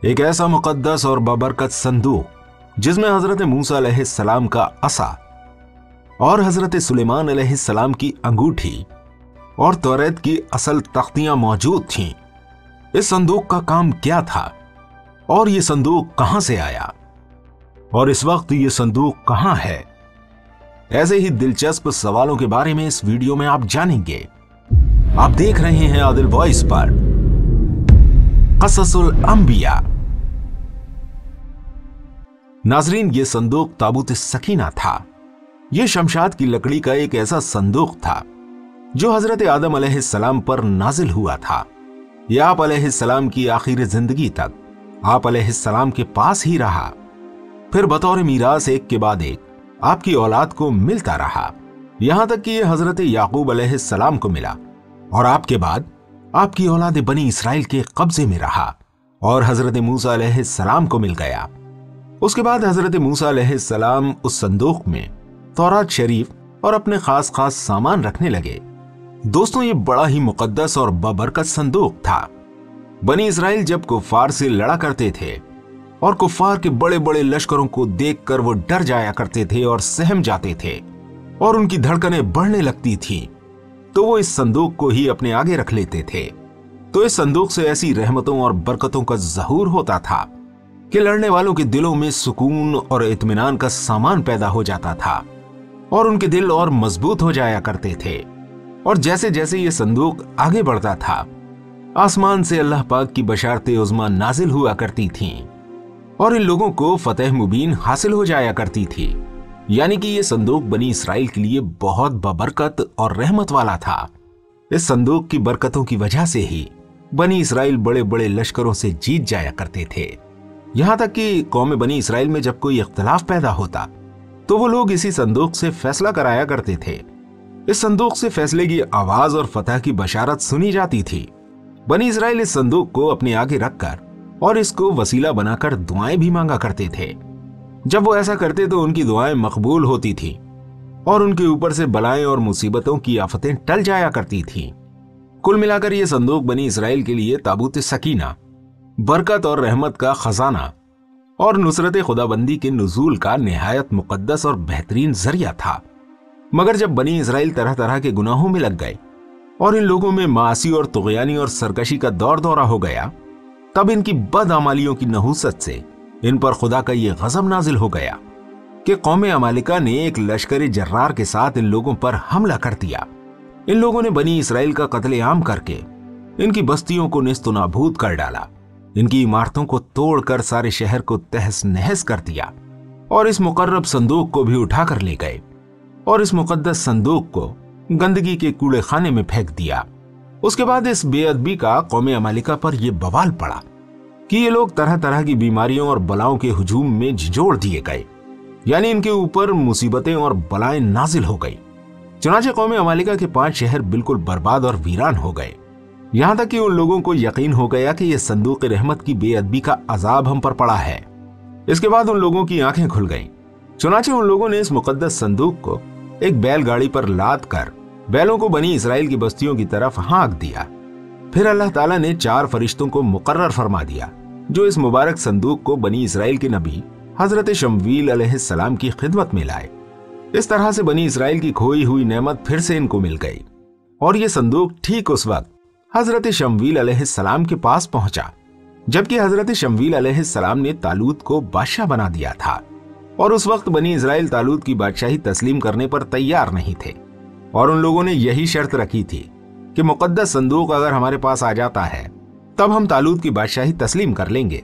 एक ऐसा मुकद्दस और बाबरकत संदूक जिसमें हजरत मूसा अलैहिस्सलाम का असा और हजरत सुलेमान अलैहिस्सलाम की अंगूठी और तौरात की असल तख्तियां मौजूद थीं। इस संदूक का काम क्या था और यह संदूक कहां से आया और इस वक्त यह संदूक कहां है? ऐसे ही दिलचस्प सवालों के बारे में इस वीडियो में आप जानेंगे। आप देख रहे हैं आदिल वॉइस पर क़ससुल अंबिया। नाजरीन, यह संदूक ताबूत सकीना था। यह शमशाद की लकड़ी का एक ऐसा संदूक था जो हजरत आदम अलैहिस्सलाम पर नाजिल हुआ था। यह आप अलैहिस्सलाम की आखिरी जिंदगी तक आप अलैहिस्सलाम के पास ही रहा, फिर बतौर मीरास एक के बाद एक आपकी औलाद को मिलता रहा, यहां तक कि यह हजरत याकूब अलैहिस्सलाम को मिला और आपके बाद आपकी औलाद बनी इसराइल के कब्जे में रहा और हजरत मूसा अलैहिस्सलाम को मिल गया। उसके बाद हजरत मूसा अलैहिस्सलाम उस संदूक में तौरात शरीफ और अपने खास खास सामान रखने लगे। दोस्तों, ये बड़ा ही मुकद्दस और बाबरकत संदूक था। बनी इसराइल जब कुफ्फार से लड़ा करते थे और कुफ्फार के बड़े बड़े लश्करों को देखकर वो डर जाया करते थे और सहम जाते थे और उनकी धड़कनें बढ़ने लगती थीं, तो वो इस संदूक को ही अपने आगे रख लेते थे। तो इस संदूक से ऐसी रहमतों और बरकतों का ज़हूर होता था कि लड़ने वालों के दिलों में सुकून और इत्मीनान का सामान पैदा हो जाता था और उनके दिल और मजबूत हो जाया करते थे। और जैसे जैसे ये संदूक आगे बढ़ता था, आसमान से अल्लाह पाक की बशारते उज़्मा नाजिल हुआ करती थीं और इन लोगों को फतेह मुबीन हासिल हो जाया करती थी। यानी कि ये संदूक बनी इसराइल के लिए बहुत बबरकत और रहमत वाला था। इस संदूक की बरकतों की वजह से ही बनी इसराइल बड़े बड़े लश्करों से जीत जाया करते थे। यहां तक कि कौम बनी इसराइल में जब कोई इख्तिलाफ पैदा होता तो वो लोग इसी संदूक से फैसला कराया करते थे। इस संदूक से फैसले की आवाज और फतह की बशारत सुनी जाती थी। बनी इसराइल इस संदूक को अपने आगे रखकर और इसको वसीला बनाकर दुआएं भी मांगा करते थे। जब वो ऐसा करते तो उनकी दुआएं मकबूल होती थी और उनके ऊपर से बलाएं और मुसीबतों की आफतें टल जाया करती थीं। कुल मिलाकर यह संदूक बनी इसराइल के लिए ताबूत सकीना, बरकत और रहमत का खजाना और नुसरत खुदाबंदी के नुजूल का निहायत मुकद्दस और बेहतरीन जरिया था। मगर जब बनी इसराइल तरह तरह के गुनाहों में लग गए और इन लोगों में मासी और तुगयानी और सरकशी का दौर दौरा हो गया, तब इनकी बदअमालियों की नहूसत से इन पर खुदा का ये गजब नाजिल हो गया कि कौम अमालिका ने एक लश्कर जर्रार के साथ इन लोगों पर हमला कर दिया। इन लोगों ने बनी इसराइल का कत्लेआम करके इनकी बस्तियों को नेस्तो नाबूद कर डाला, इनकी इमारतों को तोड़कर सारे शहर को तहस नहस कर दिया और इस मुकर्रब संदूक को भी उठाकर ले गए और इस मुकद्दस संदूक को गंदगी के कूड़े खाने में फेंक दिया। उसके बाद इस बेअदबी का कौम अमालिका पर यह बवाल पड़ा कि ये लोग तरह तरह की बीमारियों और बलाओं के हुजूम में झिझोड़ दिए गए, यानी इनके ऊपर मुसीबतें और बलाएं नाजिल हो गई। चुनाचे कौम अमालिका के 5 शहर बिल्कुल बर्बाद और वीरान हो गए। यहां तक कि उन लोगों को यकीन हो गया कि यह संदूक रहमत की बेअदबी का अजाब हम पर पड़ा है। इसके बाद उन लोगों की आंखें खुल गईं। चुनाचे उन लोगों ने इस मुकद्दस संदूक को एक बैलगाड़ी पर लाद कर बैलों को बनी इसराइल की बस्तियों की तरफ हाँक दिया। फिर अल्लाह ताला ने 4 फरिश्तों को मुकर्रर फरमा दिया जो इस मुबारक संदूक को बनी इसराइल के नबी हजरत शमवील अलैहिस्सलाम की खिदमत में लाए। इस तरह से बनी इसराइल की खोई हुई नेमत फिर से इनको मिल गई और यह संदूक ठीक उस वक्त हजरत शमवील अलैहिस्सलाम के पास पहुंचा जबकि हजरत शमवील अलैहिस्सलाम ने तालूत को बादशाह बना दिया था और उस वक्त बनी इसराइल तालूत की बादशाही तस्लीम करने पर तैयार नहीं थे और उन लोगों ने यही शर्त रखी थी कि मुकद्दस संदूक अगर हमारे पास आ जाता है तब हम तालूत की बादशाही तस्लीम कर लेंगे।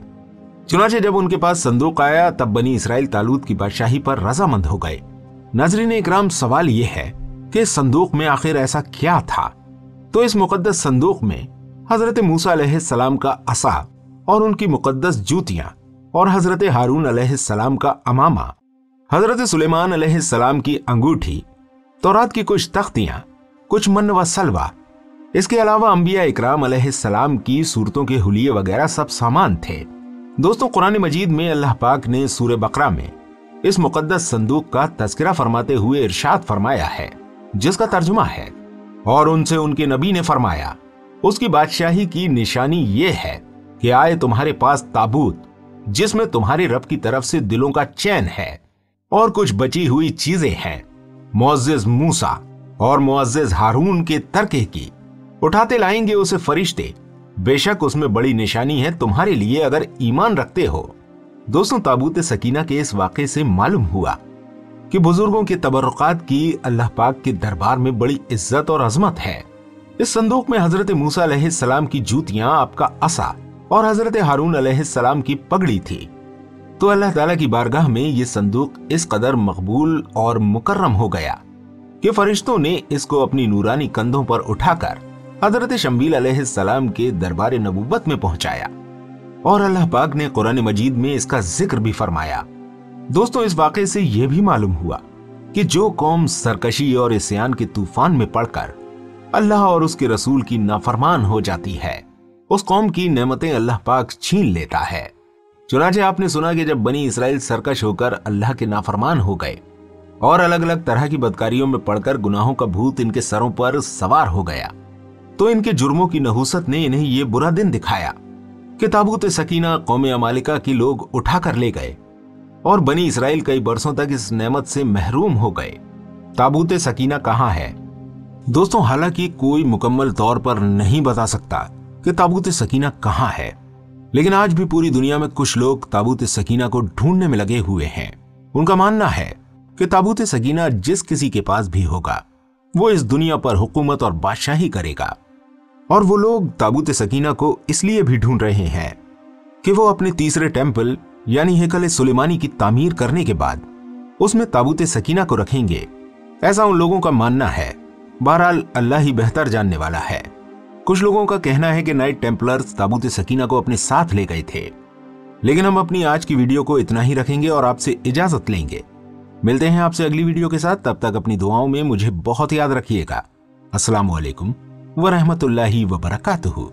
चुनाचे जब उनके पास संदूक आया तब बनी इसराइल तालूत की बादशाही पर रजामंद हो गए। नाज़रीन इकराम, सवाल यह है कि इस संदूक में आखिर ऐसा क्या था? तो इस मुकद्दस संदूक में हजरत मूसा अलैहिस्सलाम का असा और उनकी मुकद्दस जूतियां और हजरत हारून अलैहिस्सलाम का अमामा, हजरत सुलेमान अलैहिस्सलाम की अंगूठी, तौरात की कुछ तख्तियां, कुछ मन व सलवा, इसके अलावा अंबिया इकराम अलैहिस्सलाम की सूरतों के हुलिये वगैरह सब सामान थे। दोस्तों, कुरान मजीद में अल्लाह पाक ने सूरह बकरा में इस मुकद्दस संदूक का तज़किरा फरमाते हुए इरशाद फरमाया है, जिसका तर्जुमा है, और उनसे उनके नबी ने फरमाया, उसकी बादशाही की निशानी ये है कि आए तुम्हारे पास ताबूत जिसमें तुम्हारे रब की तरफ से दिलों का चैन है और कुछ बची हुई चीजें हैं, मुअज्जिज मूसा और मुअज्जिज हारून के तरके की। उठाते लाएंगे उसे फरिश्ते, बेशक उसमें बड़ी निशानी है तुम्हारे लिए अगर ईमान रखते हो। दोस्तों, ताबूत सकीना के इस वाक़े से मालूम हुआ कि बुजुर्गों के तबर्रुकात की अल्लाह पाक के दरबार में बड़ी इज्जत और अजमत है। इस संदूक में हजरत मूसा अलैहिस्सलाम की जूतियां, आपका असा और हजरत हारून अलैहिस्सलाम की पगड़ी थी। तो अल्लाह ताला की बारगाह में यह संदूक इस कदर मकबूल और मुकर्रम हो गया कि फरिश्तों ने इसको अपनी नूरानी कंधों पर उठाकर हजरत शम्बील अलैहिस्सलाम के दरबार नबूवत में पहुंचाया और अल्लाह पाक ने कुरान मजीद में इसका जिक्र भी फरमाया। दोस्तों, इस वाक़े से यह भी मालूम हुआ कि जो कौम सरकशी और इस्यान के तूफान में पड़कर अल्लाह और उसके रसूल की नाफरमान हो जाती है, उस कौम की नेमतें अल्लाह पाक छीन लेता है। चुनांचे आपने सुना कि जब बनी इसराइल सरकश होकर अल्लाह के नाफरमान हो गए और अलग अलग तरह की बदकारियों में पड़कर गुनाहों का भूत इनके सरों पर सवार हो गया, तो इनके जुर्मों की नहूसत ने इन्हें यह बुरा दिन दिखाया कि ताबूत सकीना कौम अमालिका के लोग उठाकर ले गए और बनी इसराइल कई बरसों तक इस नेमत से महरूम हो गए। ताबूत सकीना कहाँ है? दोस्तों, हालांकि कोई मुकम्मल तौर पर नहीं बता सकता कि ताबूत सकीना कहाँ है, लेकिन आज भी पूरी दुनिया में कुछ लोग ताबूत सकीना को ढूंढने में लगे हुए हैं। उनका मानना है कि ताबूत सकीना जिस किसी के पास भी होगा वो इस दुनिया पर हुकूमत और बादशाही करेगा। और वो लोग ताबूत सकीना को इसलिए भी ढूंढ रहे हैं कि वो अपने तीसरे टेम्पल यानी हेकल सुलेमानी की तामीर करने के बाद उसमें ताबूत सकीना को रखेंगे। ऐसा उन लोगों का मानना है। बहरहाल अल्लाह ही बेहतर जानने वाला है। कुछ लोगों का कहना है कि नाइट टेम्पलर्स ताबूत सकीना को अपने साथ ले गए थे। लेकिन हम अपनी आज की वीडियो को इतना ही रखेंगे और आपसे इजाजत लेंगे। मिलते हैं आपसे अगली वीडियो के साथ। तब तक अपनी दुआओं में मुझे बहुत याद रखिएगा। अस्सलामु अलैकुम व रहमतुल्लाहि व बरकातुहू।